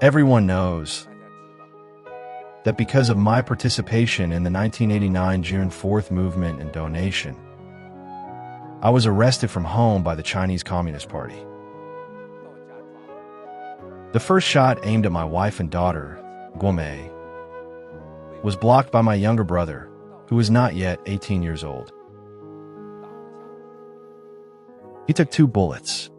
Everyone knows that because of my participation in the 1989 June 4th movement and donation, I was arrested from home by the Chinese Communist Party. The first shot aimed at my wife and daughter, Guomei, was blocked by my younger brother, who was not yet 18 years old. He took 2 bullets.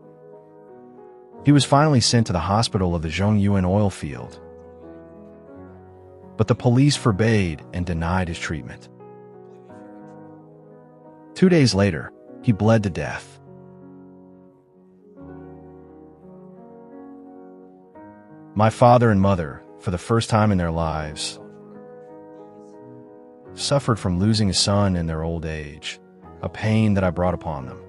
He was finally sent to the hospital of the Zhongyuan oil field, but the police forbade and denied his treatment. 2 days later, he bled to death. My father and mother, for the first time in their lives, suffered from losing a son in their old age, a pain that I brought upon them.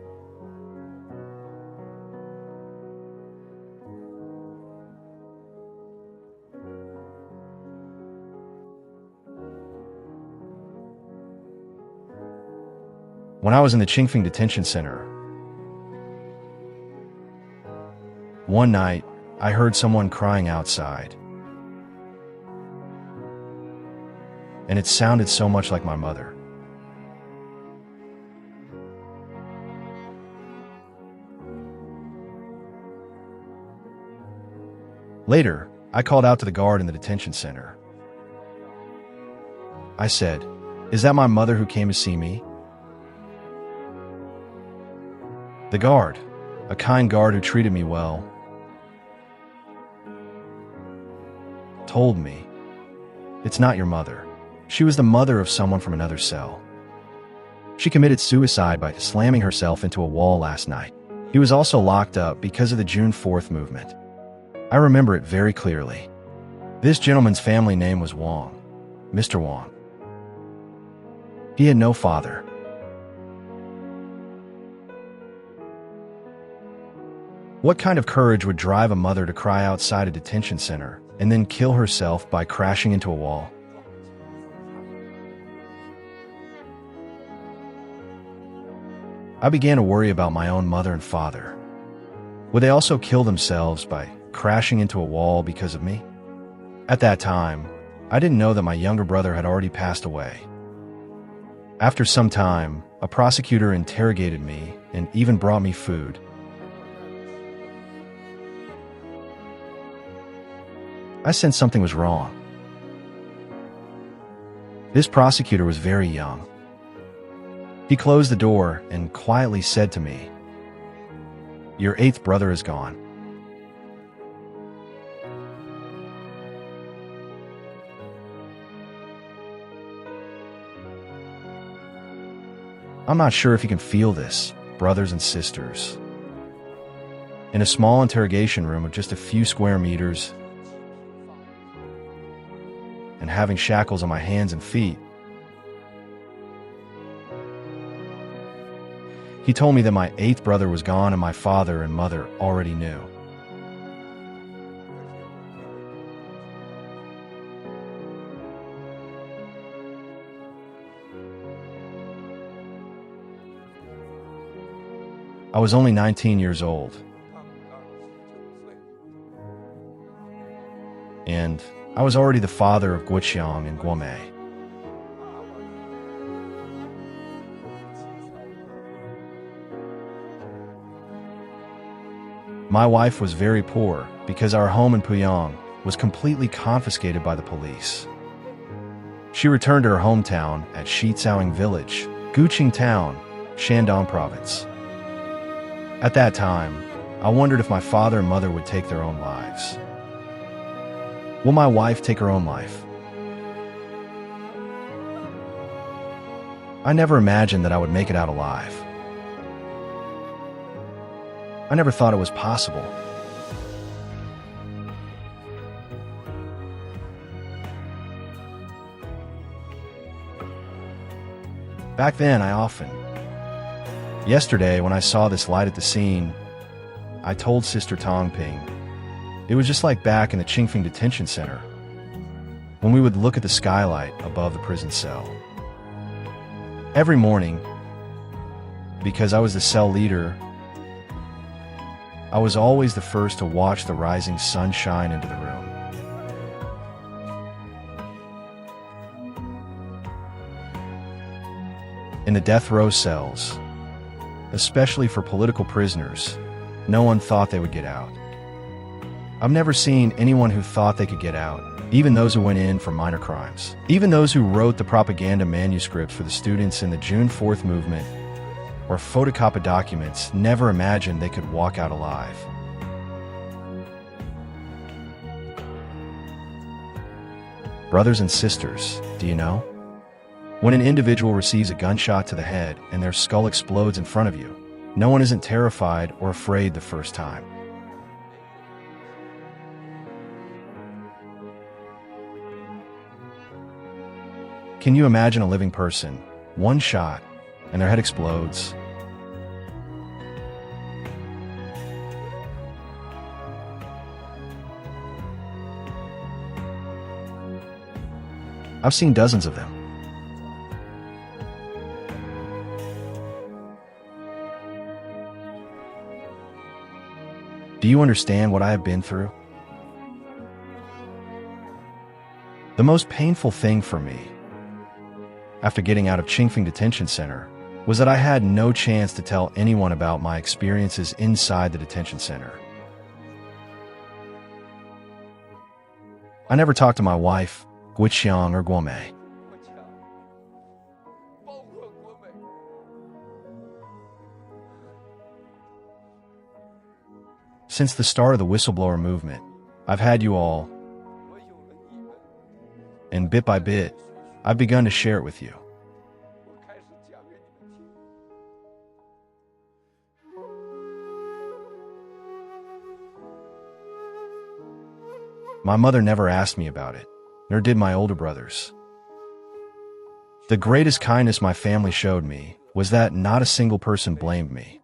When I was in the Qingfeng detention center, one night I heard someone crying outside, and it sounded so much like my mother. Later, I called out to the guard in the detention center. I said, "Is that my mother who came to see me?" The guard, a kind guard who treated me well, told me, "It's not your mother. She was the mother of someone from another cell. She committed suicide by slamming herself into a wall last night. He was also locked up because of the June 4th movement." I remember it very clearly. This gentleman's family name was Wang, Mr. Wang. He had no father. What kind of courage would drive a mother to cry outside a detention center and then kill herself by crashing into a wall? I began to worry about my own mother and father. Would they also kill themselves by crashing into a wall because of me? At that time, I didn't know that my younger brother had already passed away. After some time, a prosecutor interrogated me and even brought me food. I sensed something was wrong. This prosecutor was very young. He closed the door and quietly said to me, "Your 8th brother is gone." I'm not sure if you can feel this, brothers and sisters. In a small interrogation room of just a few square meters, and having shackles on my hands and feet, he told me that my 8th brother was gone and my father and mother already knew. I was only 19 years old, and I was already the father of Guoqiang and Guomei. My wife was very poor because our home in Puyang was completely confiscated by the police. She returned to her hometown at Shicaoing village, Guqing town, Shandong province. At that time, I wondered if my father and mother would take their own lives. Will my wife take her own life? I never imagined that I would make it out alive. I never thought it was possible. Back then, Yesterday, when I saw this light at the scene, I told Sister Tongping, it was just like back in the Qingfeng detention center, when we would look at the skylight above the prison cell. Every morning, because I was the cell leader, I was always the first to watch the rising sun shine into the room. in the death row cells, especially for political prisoners, no one thought they would get out. I've never seen anyone who thought they could get out, even those who went in for minor crimes. Even those who wrote the propaganda manuscripts for the students in the June 4th movement or photocopied documents never imagined they could walk out alive. Brothers and sisters, do you know? When an individual receives a gunshot to the head and their skull explodes in front of you, no one isn't terrified or afraid the first time. Can you imagine a living person, one shot, and their head explodes? I've seen dozens of them. Do you understand what I have been through? The most painful thing for me, after getting out of Qingfeng Detention Center, was that I had no chance to tell anyone about my experiences inside the detention center. I never talked to my wife, Guiqiang or Guomei. Since the start of the whistleblower movement, I've had you all, and bit by bit, I've begun to share it with you. My mother never asked me about it, nor did my older brothers. The greatest kindness my family showed me was that not a single person blamed me.